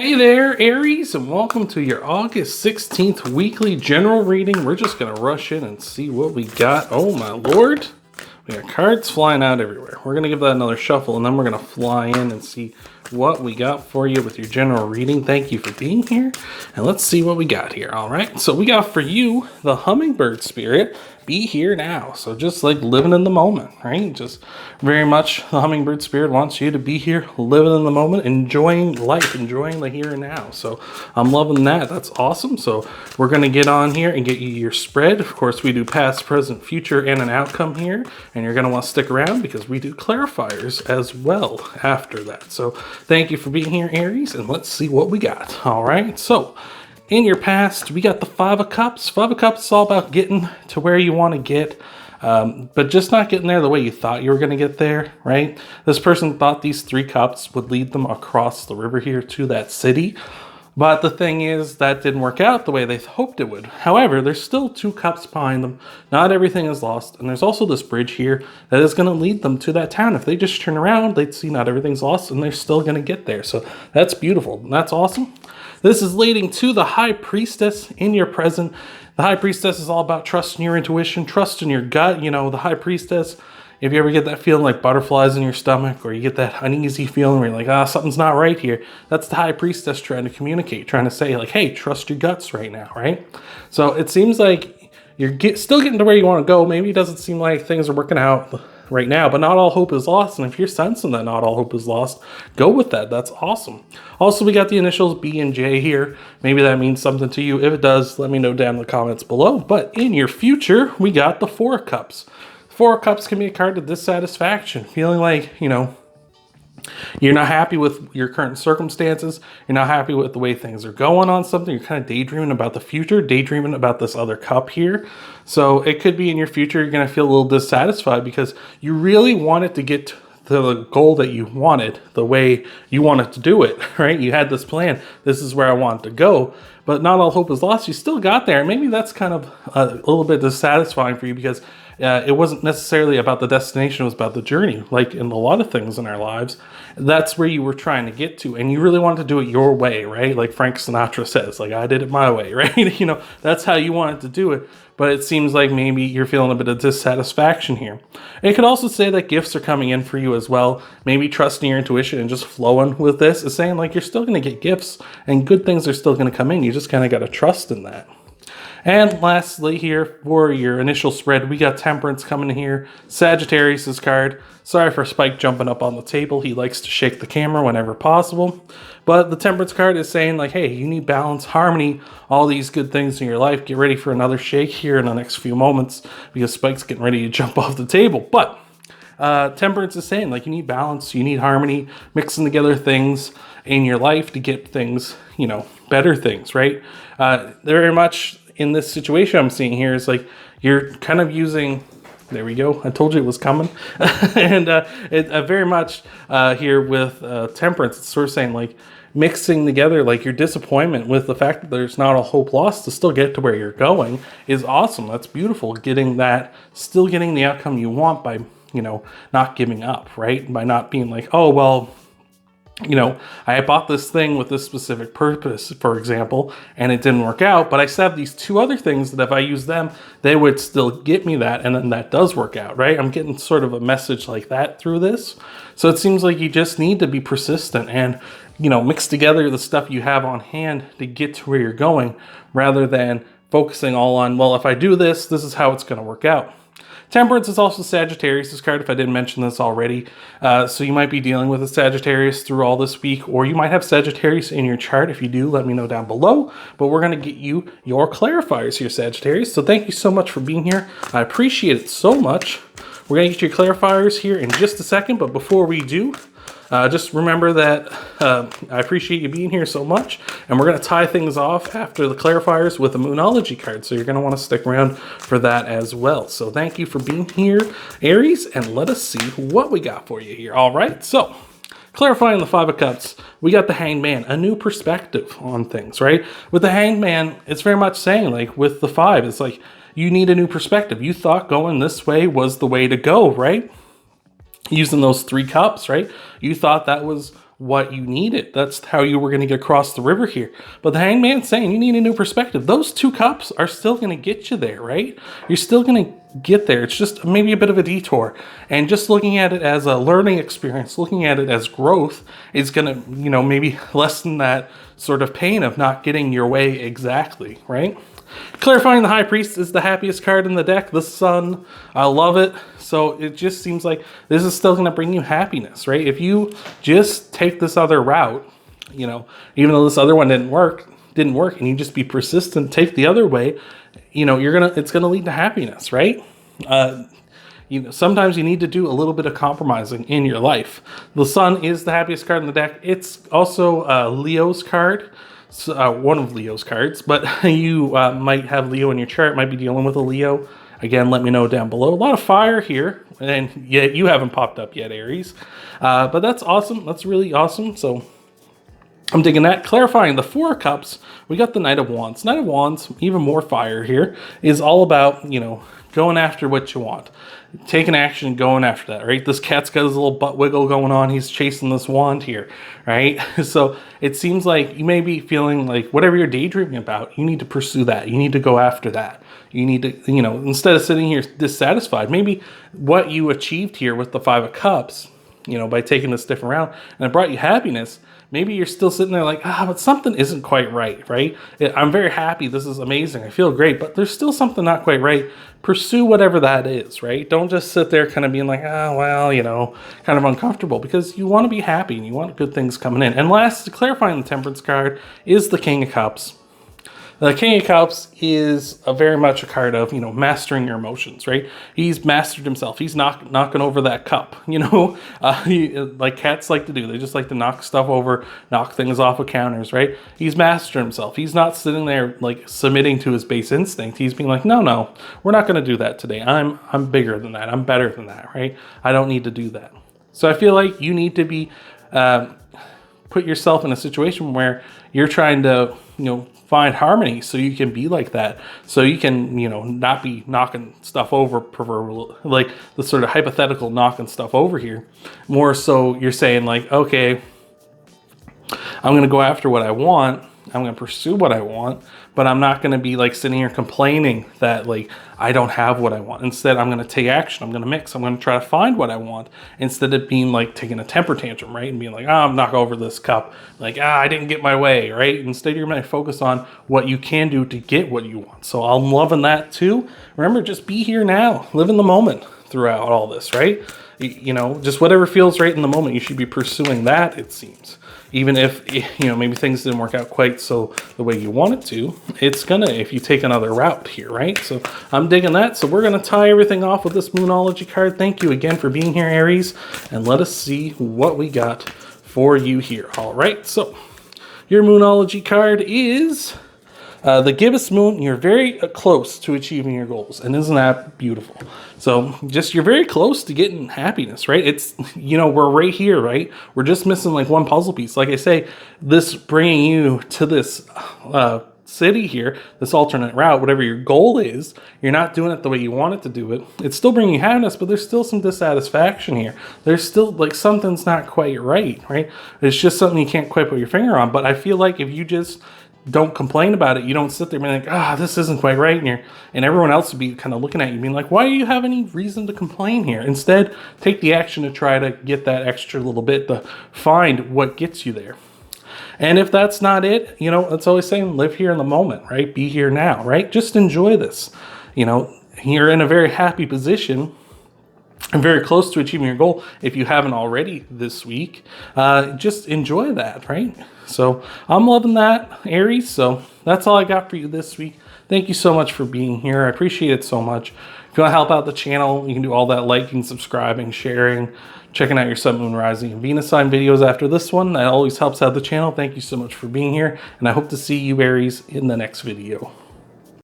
Hey there, Aries, and welcome to your August 16th weekly general reading. We're just going to rush in and see what we got. Oh my lord. We got cards flying out everywhere. We're going to give that another shuffle, and then we're going to fly in and see what we got for you with your general reading. Thank you for being here, and let's see what we got here. All right, so we got for you the hummingbird spirit. Be here now. So just like living in the moment, right? Just very much the hummingbird spirit wants you to be here, living in the moment, enjoying life, enjoying the here and now. So I'm loving that. That's awesome. So we're going to get on here and get you your spread. Of course, we do past, present, future, and an outcome here. And you're going to want to stick around because we do clarifiers as well after that. So thank you for being here, Aries, and let's see what we got. All right. So in your past, we got the Five of Cups. Five of Cups is all about getting to where you want to get, but just not getting there the way you thought you were going to get there, right? This person thought these three cups would lead them across the river here to that city. But the thing is, that didn't work out the way they hoped it would. However, there's still two cups behind them. Not everything is lost. And there's also this bridge here that is going to lead them to that town. If they just turn around, they'd see not everything's lost and they're still going to get there. So that's beautiful. That's awesome. This is leading to the High Priestess in your present. The High Priestess is all about trusting your intuition, trusting your gut. You know, the High Priestess, if you ever get that feeling like butterflies in your stomach, or you get that uneasy feeling where you're like, something's not right here, that's the High Priestess trying to communicate, trying to say like, hey, trust your guts right now, right? So it seems like you're still getting to where you want to go. Maybe it doesn't seem like things are working out right now, but not all hope is lost. And if you're sensing that not all hope is lost, go with that. That's awesome. Also, we got the initials B and J here. Maybe that means something to you. If it does, let me know down in the comments below. But in your future, we got the Four of Cups. Four of Cups can be a card of dissatisfaction, feeling like, you know, you're not happy with your current circumstances. You're not happy with the way things are going on something. You're kind of daydreaming about the future, daydreaming about this other cup here. So it could be in your future, you're going to feel a little dissatisfied because you really wanted to get to the goal that you wanted, the way you wanted to do it, right? You had this plan. This is where I want to go, but not all hope is lost. You still got there. And maybe that's kind of a little bit dissatisfying for you because it wasn't necessarily about the destination, it was about the journey. Like in a lot of things in our lives, that's where you were trying to get to, and you really wanted to do it your way, right? Like Frank Sinatra says, like, I did it my way, right? You know, that's how you wanted to do it, but it seems like maybe you're feeling a bit of dissatisfaction here. It could also say that gifts are coming in for you as well. Maybe trusting your intuition and just flowing with this is saying like you're still going to get gifts and good things are still going to come in. You just kind of got to trust in that. And lastly here, for your initial spread, we got Temperance coming in here. Sagittarius' card. Sorry for Spike jumping up on the table. He likes to shake the camera whenever possible. But the Temperance card is saying like, hey, you need balance, harmony, all these good things in your life. Get ready for another shake here in the next few moments because Spike's getting ready to jump off the table. But Temperance is saying like you need balance, you need harmony, mixing together things in your life to get things, you know, better things, right? Very much in this situation I'm seeing here is like you're kind of using, there we go, I told you it was coming. And it very much here with Temperance, it's sort of saying like mixing together like your disappointment with the fact that there's not a hope lost to still get to where you're going is awesome. That's beautiful. Getting that, still getting the outcome you want by, you know, not giving up, right? By not being like, oh, well, you know, I bought this thing with this specific purpose, for example, and it didn't work out, but I still have these two other things that if I use them, they would still get me that, and then that does work out, right? I'm getting sort of a message like that through this. So it seems like you just need to be persistent and, you know, mix together the stuff you have on hand to get to where you're going, rather than focusing all on, well, if I do this, this is how it's going to work out. Temperance is also Sagittarius' card, if I didn't mention this already. So you might be dealing with a Sagittarius through all this week, or you might have Sagittarius in your chart. If you do, let me know down below. But we're going to get you your clarifiers here, Sagittarius. So thank you so much for being here. I appreciate it so much. We're going to get your clarifiers here in just a second, but before we do, just remember that I appreciate you being here so much, and we're going to tie things off after the clarifiers with a Moonology card, so you're going to want to stick around for that as well. So thank you for being here, Aries, and let us see what we got for you here. All right, so clarifying the Five of Cups, we got the Hanged Man, a new perspective on things, right? With the Hanged Man, it's very much saying, like with the Five, it's like you need a new perspective. You thought going this way was the way to go, right? Using those three cups, right? You thought that was what you needed. That's how you were going to get across the river here. But the Hangman's saying you need a new perspective. Those 2 cups are still going to get you there, right? You're still going to get there. It's just maybe a bit of a detour. And just looking at it as a learning experience, looking at it as growth, is going to, you know, maybe lessen that sort of pain of not getting your way exactly, right? Clarifying the High Priest is the happiest card in the deck. The Sun, I love it. So it just seems like this is still going to bring you happiness, right? If you just take this other route, you know, even though this other one didn't work, and you just be persistent, take the other way, you know, it's gonna lead to happiness, right? You know, sometimes you need to do a little bit of compromising in your life. The Sun is the happiest card in the deck. It's also Leo's card. One of Leo's cards, but you might have Leo in your chart, might be dealing with a Leo. Again, let me know down below. A lot of fire here, and yet you haven't popped up yet, Aries. But that's awesome. That's really awesome. So I'm digging that. Clarifying the 4 of Cups, we got the Knight of Wands. Knight of Wands, even more fire here, is all about, you know, going after what you want. Taking action, going after that, right? This cat's got his little butt wiggle going on. He's chasing this wand here, right? So it seems like you may be feeling like whatever you're daydreaming about, you need to pursue that. You need to go after that. You need to, you know, instead of sitting here dissatisfied, maybe what you achieved here with the 5 of Cups, you know, by taking this different route, and it brought you happiness. Maybe you're still sitting there like, but something isn't quite right, right? I'm very happy. This is amazing. I feel great, but there's still something not quite right. Pursue whatever that is, right? Don't just sit there kind of being like, well, you know, kind of uncomfortable, because you want to be happy and you want good things coming in. And last, clarifying the Temperance card is the King of Cups. The King of Cups is very much a card of, you know, mastering your emotions, right? He's mastered himself. He's knocking over that cup, you know, like cats like to do. They just like to knock stuff over, knock things off of counters, right? He's mastered himself. He's not sitting there like submitting to his base instinct. He's being like, no, we're not going to do that today. I'm bigger than that. I'm better than that, right? I don't need to do that. So I feel like you need to be put yourself in a situation where you're trying to, you know, find harmony so you can be like that. So you can, you know, not be knocking stuff over, like the sort of hypothetical knocking stuff over here. More so you're saying like, okay, I'm going to go after what I want. I'm going to pursue what I want, but I'm not going to be like sitting here complaining that like I don't have what I want. Instead, I'm going to take action. I'm going to mix. I'm going to try to find what I want instead of being like taking a temper tantrum, right? And being like, I'm knock over this cup. Like, I didn't get my way, right? Instead, you're going to focus on what you can do to get what you want. So I'm loving that too. Remember, just be here now. Live in the moment throughout all this, right? You know, just whatever feels right in the moment, you should be pursuing that, it seems. Even if, you know, maybe things didn't work out quite so the way you wanted to, it's gonna, if you take another route here, right? So I'm digging that. So we're gonna tie everything off with this Moonology card. Thank you again for being here, Aries, and let us see what we got for you here. All right, so your Moonology card is the gibbous moon. You're very close to achieving your goals, and isn't that beautiful? So just, you're very close to getting happiness, right? It's, you know, we're right here, right? We're just missing like one puzzle piece. Like I say, this bringing you to this city here, this alternate route, whatever your goal is, you're not doing it the way you want it to do it. It's still bringing you happiness, but there's still some dissatisfaction here. There's still like something's not quite right? It's just something you can't quite put your finger on. But I feel like if you just don't complain about it, you don't sit there being like, this isn't quite right, and everyone else would be kind of looking at you being like, why do you have any reason to complain here? Instead, take the action to try to get that extra little bit to find what gets you there. And if that's not it, you know, it's always saying live here in the moment, right? Be here now, right? Just enjoy this. You know, you're in a very happy position and very close to achieving your goal. If you haven't already this week, just enjoy that, right? So I'm loving that, Aries. So that's all I got for you this week. Thank you so much for being here. I appreciate it so much. If you want to help out the channel, you can do all that liking, subscribing, sharing, checking out your Sun, Moon, Rising, and Venus sign videos after this one. That always helps out the channel. Thank you so much for being here, and I hope to see you, Aries, in the next video.